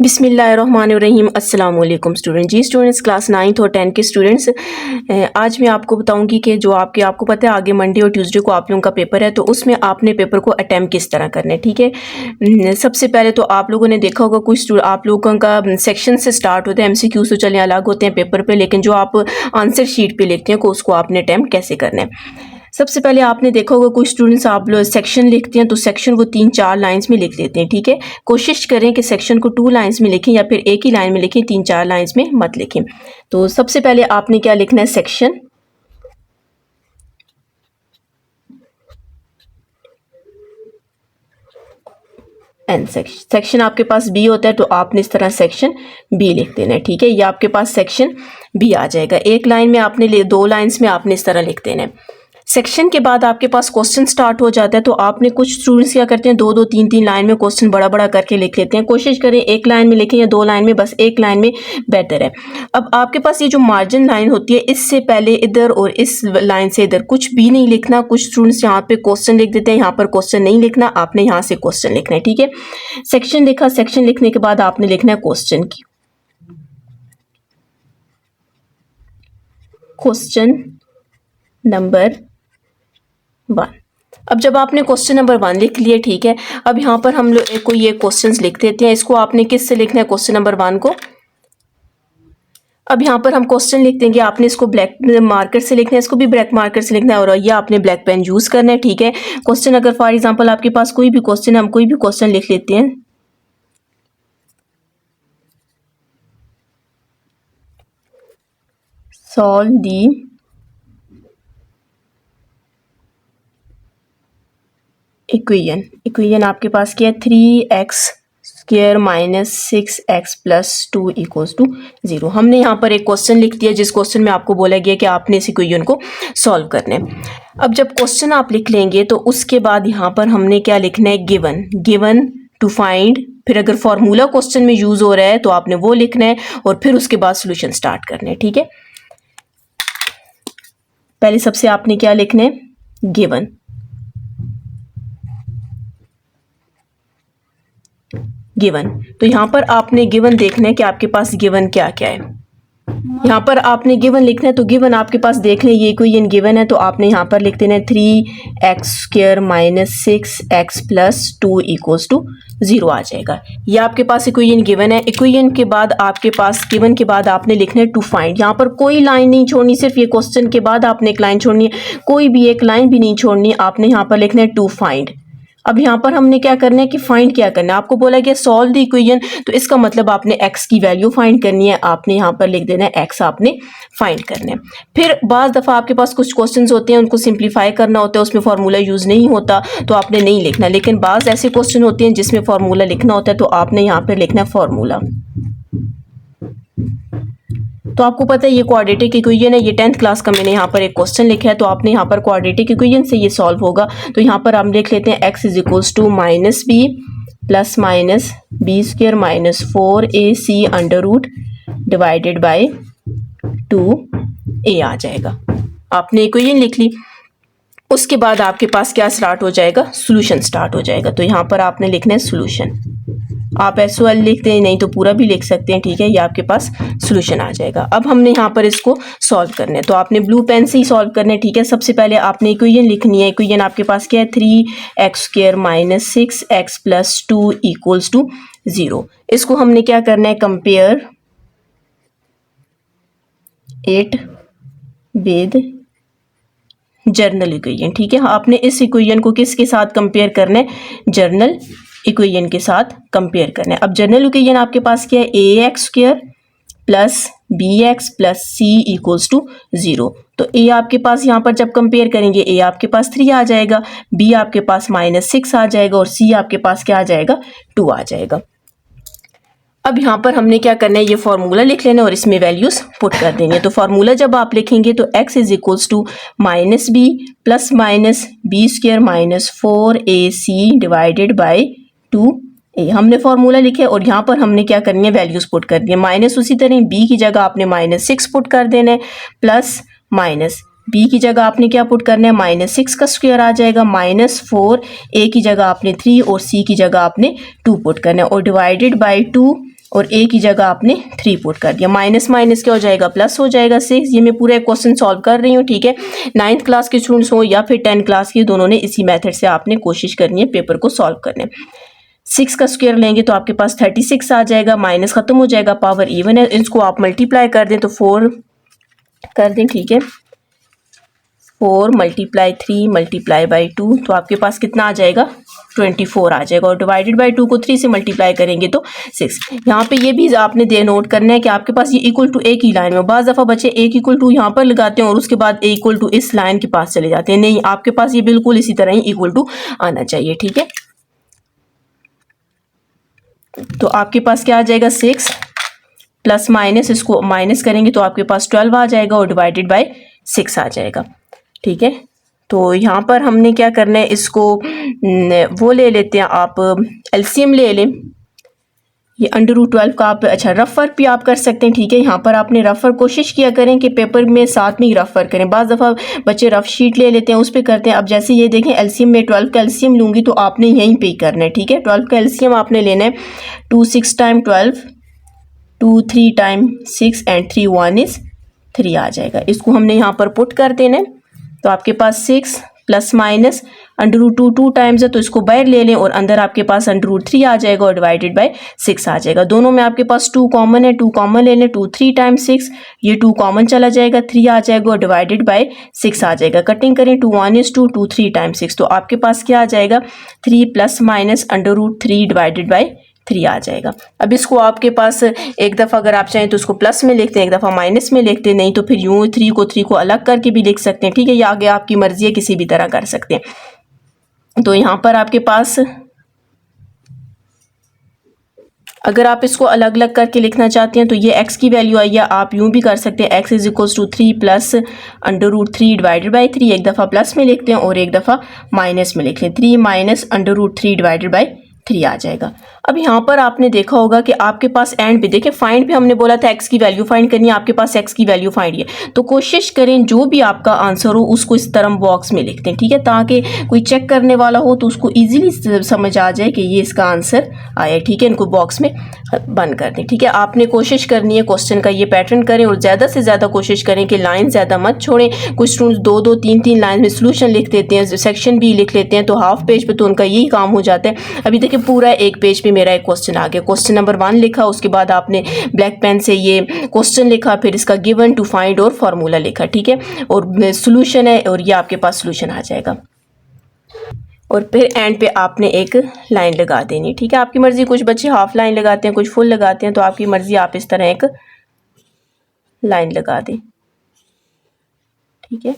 बिस्मिल्लाहिर्रहमानिर्रहीम। अस्सलाम वालेकुम स्टूडेंट। जी स्टूडेंट्स, क्लास 9th और 10th के स्टूडेंट्स, आज मैं आपको बताऊंगी कि जो आपको पता है आगे मंडे और ट्यूसडे को आप लोगों का पेपर है, तो उसमें आपने पेपर को अटैम्प्ट किस तरह करना है। ठीक है, सबसे पहले तो आप लोगों ने देखा होगा कुछ आप लोगों का सेक्शन से स्टार्ट होता है, MCQ तो चले अलग होते हैं पेपर पे, लेकिन जो आप आंसर शीट पे लिखते हैं को उसको आपने अटैम्प्ट कैसे करना है। सबसे पहले आपने देखा होगा कुछ स्टूडेंट्स आप लोग सेक्शन लिखते हैं तो सेक्शन वो 3-4 लाइंस में लिख देते हैं। ठीक है, कोशिश करें कि सेक्शन को 2 लाइंस में लिखें या फिर एक ही लाइन में लिखें, 3-4 लाइंस में मत लिखें। तो सबसे पहले आपने क्या लिखना है, सेक्शन, एंड सेक्शन आपके पास बी होता है तो आपने इस तरह सेक्शन बी लिख देना है। ठीक है, ये आपके पास सेक्शन बी आ जाएगा। एक लाइन में आपने 2 लाइंस में आपने इस तरह लिख देना है। सेक्शन के बाद आपके पास क्वेश्चन स्टार्ट हो जाता है, तो आपने कुछ स्टूडेंट्स क्या करते हैं 2-2 3-3 लाइन में क्वेश्चन बड़ा बड़ा करके लिख लेते हैं। कोशिश करें एक लाइन में लिखें या 2 लाइन में, बस एक लाइन में बेहतर है। अब आपके पास ये जो मार्जिन लाइन होती है, इससे पहले इधर और इस लाइन से इधर कुछ भी नहीं लिखना। कुछ स्टूडेंट्स यहाँ पे क्वेश्चन लिख देते हैं, यहाँ पर क्वेश्चन नहीं लिखना, आपने यहाँ से क्वेश्चन लिखना है। ठीक है, सेक्शन लिखा, सेक्शन लिखने के बाद आपने लिखना है क्वेश्चन की, क्वेश्चन नंबर 1। अब जब आपने क्वेश्चन नंबर 1 लिख लिए, ठीक है, अब यहाँ पर हम लोग कोई ये क्वेश्चंस लिख देते हैं। इसको आपने किस से लिखना है, क्वेश्चन नंबर 1 को। अब यहाँ पर हम क्वेश्चन लिख देंगे, आपने इसको ब्लैक मार्कर से लिखना है, इसको भी ब्लैक मार्कर से लिखना है, और ये आपने ब्लैक पेन यूज करना है। ठीक है, क्वेश्चन अगर फॉर एग्जाम्पल आपके पास कोई भी क्वेश्चन, हम कोई भी क्वेश्चन लिख लेते हैं, सॉल्व दी इक्वेशन आपके पास क्या है, 3x² minus 6x plus 2 equals to 0। हमने यहाँ पर एक क्वेश्चन लिख दिया जिस क्वेश्चन में आपको बोला गया कि आपने इस इक्वेशन को सॉल्व करना है। अब जब क्वेश्चन आप लिख लेंगे तो उसके बाद यहाँ पर हमने क्या लिखना है, गिवन टू फाइंड। फिर अगर फॉर्मूला क्वेश्चन में यूज हो रहा है तो आपने वो लिखना है, और फिर उसके बाद सोल्यूशन स्टार्ट करना है। ठीक है, पहले सबसे आपने क्या लिखना है, गिवन। तो यहाँ पर आपने गिवन देखना है कि आपके पास गिवन क्या क्या है। यहाँ पर आपने गिवन लिखना है, तो गिवन आपके पास देख लें, ये कोई गिवन है तो आपने यहाँ पर लिख देना है 3x² minus 6x plus 2 equals to 0 आ जाएगा। ये आपके पास इक्वेशन गिवन है। इक्वेशन के बाद आपके पास गिवन के बाद आपने लिखना है टू फाइंड। यहाँ पर कोई लाइन नहीं छोड़नी, सिर्फ ये क्वेश्चन के बाद आपने एक लाइन छोड़नी है, कोई भी एक लाइन भी नहीं छोड़नी। आपने यहाँ पर लिखना है टू फाइंड। अब यहाँ पर हमने क्या करना है कि फाइंड क्या करना है, आपको बोला गया सॉल्व द इक्वेशन, तो इसका मतलब आपने x की वैल्यू फाइंड करनी है। आपने यहाँ पर लिख देना है x आपने फाइंड करना है। फिर बाज़ दफ़ा आपके पास कुछ क्वेश्चंस होते हैं, उनको सिंप्लीफाई करना होता है, उसमें फार्मूला यूज़ नहीं होता तो आपने नहीं लिखना। लेकिन बाज़ ऐसे क्वेश्चन होते हैं जिसमें फार्मूला लिखना होता है, तो आपने यहाँ पर लिखना है फार्मूला। तो आपको पता है ये क्वाड्रेटिक इक्वेशन है, ये 10th क्लास का मैंने यहाँ पर एक क्वेश्चन लिखा है, तो आपने यहाँ पर क्वाड्रेटिक इक्वेशन से ये सॉल्व होगा। तो यहाँ पर हम लिख लेते हैं x is equals to minus b plus minus b² minus 4ac under root divided by 2a आ जाएगा। आपने इक्वेशन लिख ली, उसके बाद आपके पास क्या स्टार्ट हो जाएगा, सोल्यूशन स्टार्ट हो जाएगा। तो यहाँ पर आपने लिखना है सोल्यूशन। आप SOL लिख दें, नहीं तो पूरा भी लिख सकते हैं। ठीक है, ये आपके पास सोल्यूशन आ जाएगा। अब हमने यहाँ पर इसको सॉल्व करना है, तो आपने ब्लू पेन से ही सॉल्व करना है। ठीक है, सबसे पहले आपने इक्वेशन लिखनी है। इक्वेशन आपके पास क्या है, 3x² minus 6x plus 2 equals to 0। इसको हमने क्या करना है, compare it with general equation. ठीक है, आपने इस इक्वेशन को किसके साथ कंपेयर करना है, जर्नल इक्वेशन के साथ कंपेयर करना है। अब जर्नल इक्वेशन आपके पास क्या है, ax² plus bx plus c equals to 0। तो a आपके पास यहाँ पर जब कंपेयर करेंगे, a आपके पास 3 आ जाएगा, b आपके पास -6 आ जाएगा, और c आपके पास क्या आ जाएगा, 2 आ जाएगा। अब यहाँ पर हमने क्या करना है, ये फार्मूला लिख लेना और इसमें वैल्यूज पुट कर देंगे। तो फार्मूला जब आप लिखेंगे तो x is equals to minus b plus minus b² minus 4ac divided by 2a। हमने फार्मूला लिखे और यहाँ पर हमने क्या करनी है, वैल्यूज पुट कर दी है। माइनस उसी तरह b की जगह आपने -6 पुट कर देना है, प्लस माइनस b की जगह आपने क्या पुट करना है, -6 का स्क्वायर आ जाएगा, -4 a की जगह आपने 3 और c की जगह आपने 2 पुट करना है, और डिवाइडेड बाई 2 और a की जगह आपने 3 पुट कर दिया। माइनस माइनस क्या हो जाएगा, प्लस हो जाएगा 6। ये मैं पूरा क्वेश्चन सॉल्व कर रही हूँ, ठीक है। 9th क्लास के स्टूडेंट्स हो या फिर 10th क्लास के, दोनों ने इसी मेथड से आपने कोशिश करनी है पेपर को सॉल्व करने। 6 का स्क्वायर लेंगे तो आपके पास 36 आ जाएगा, माइनस खत्म हो जाएगा, पावर इवन है। इसको आप मल्टीप्लाई कर दें तो 4 कर दें, ठीक है। 4 × 3 × 2 तो आपके पास कितना आ जाएगा, 24 आ जाएगा। और डिवाइडेड बाई 2 को 3 से मल्टीप्लाई करेंगे तो 6। यहाँ पे ये भी आपने नोट करना है कि आपके पास ये इक्वल टू एक ही लाइन में, बाज़ दफ़ा बच्चे एक इक्वल टू यहाँ पर लगाते हैं और उसके बाद ए इक्वल टू इस लाइन के पास चले जाते हैं। नहीं, आपके पास ये बिल्कुल इसी तरह ही इक्वल टू आना चाहिए, ठीक है। तो आपके पास क्या आ जाएगा, 6 प्लस माइनस, इसको माइनस करेंगे तो आपके पास 12 आ जाएगा और डिवाइडेड बाई 6 आ जाएगा, ठीक है। तो यहाँ पर हमने क्या करना है, इसको वो ले लेते हैं, आप एलसीएम ले लें। ये √12 का आप अच्छा रफ वर्क भी आप कर सकते हैं, ठीक है। यहाँ पर आपने रफ वर्क कोशिश किया करें कि पेपर में साथ में ही रफ वर्क करें। बाज़ दफ़ा बच्चे रफ शीट ले लेते हैं, उस पर करते हैं। अब जैसे ये देखें, एलसीएम में 12 का एलसीएम लूँगी तो आपने यहीं पे करना है, ठीक है। 12 का एलसीएम आपने लेना है, 2 6 टाइम 12, 2 3 टाइम 6 एंड 3 1 इज़ 3 आ जाएगा। इसको हमने यहाँ पर पुट कर देना है तो आपके पास 6 प्लस माइनस √2 2 टाइम्स है तो इसको बाहर ले लें और अंदर आपके पास √3 आ जाएगा और डिवाइडेड बाय 6 आ जाएगा। दोनों में आपके पास 2 कॉमन है, 2 कॉमन ले लें, 2 3 टाइम्स 6, ये 2 कॉमन चला जाएगा, 3 आ जाएगा और डिवाइडेड बाय 6 आ जाएगा। कटिंग करें, 2 1 इज़ 2, 2 3 टाइम्स 6 तो आपके पास क्या आ जाएगा, 3 प्लस माइनस √3 डिवाइडेड बाय 3 आ जाएगा। अब इसको आपके पास एक दफ़ा अगर आप चाहें तो उसको प्लस में लिखते हैं, एक दफ़ा माइनस में लिखते हैं, नहीं तो फिर यूँ 3 को अलग करके भी लिख सकते हैं, ठीक है। या आगे आपकी मर्जी है, किसी भी तरह कर सकते हैं। तो यहाँ पर आपके पास अगर आप इसको अलग अलग करके लिखना चाहते हैं तो ये x की वैल्यू आई है, आप यूँ भी कर सकते हैं, x = 3 प्लस √3 डिवाइडेड बाई 3। एक दफ़ा प्लस में लिखते हैं और एक दफ़ा माइनस में लिख लें, 3 माइनस √3 डिवाइडेड बाई 3 आ जाएगा। अब यहाँ पर आपने देखा होगा कि आपके पास एंड पे देखिए, फाइंड पे हमने बोला था x की वैल्यू फाइंड करनी है, आपके पास x की वैल्यू फाइंड है। तो कोशिश करें जो भी आपका आंसर हो उसको इस तरह बॉक्स में लिखते हैं, ठीक है, ताकि कोई चेक करने वाला हो तो उसको इजीली समझ आ जाए कि ये इसका आंसर आया, ठीक है। इनको बॉक्स में बंद कर दें, ठीक है। आपने कोशिश करनी है क्वेश्चन का ये पैटर्न करें और ज़्यादा से ज़्यादा कोशिश करें कि लाइन ज़्यादा मत छोड़ें। कुछ स्टूडेंट्स 2 3 3 लाइन में सोल्यूशन लिख देते हैं, सेक्शन भी लिख लेते हैं, तो हाफ पेज पे तो उनका यही काम हो जाता है। अभी देखिए पूरा एक पेज पे मेरा एक क्वेश्चन आ गया, क्वेश्चन नंबर 1 लिखा, उसके बाद आपने ब्लैक पेन से ये क्वेश्चन लिखा, फिर इसका गिवन टू फाइंड और फार्मूला लिखा, ठीक है, और सोल्यूशन है और ये आपके पास सोल्यूशन आ जाएगा। और फिर एंड पे आपने एक लाइन लगा देनी, ठीक है। आपकी मर्जी, कुछ बच्चे हाफ लाइन लगाते हैं, कुछ फुल लगाते हैं, तो आपकी मर्जी, आप इस तरह एक लाइन लगा दें, ठीक है।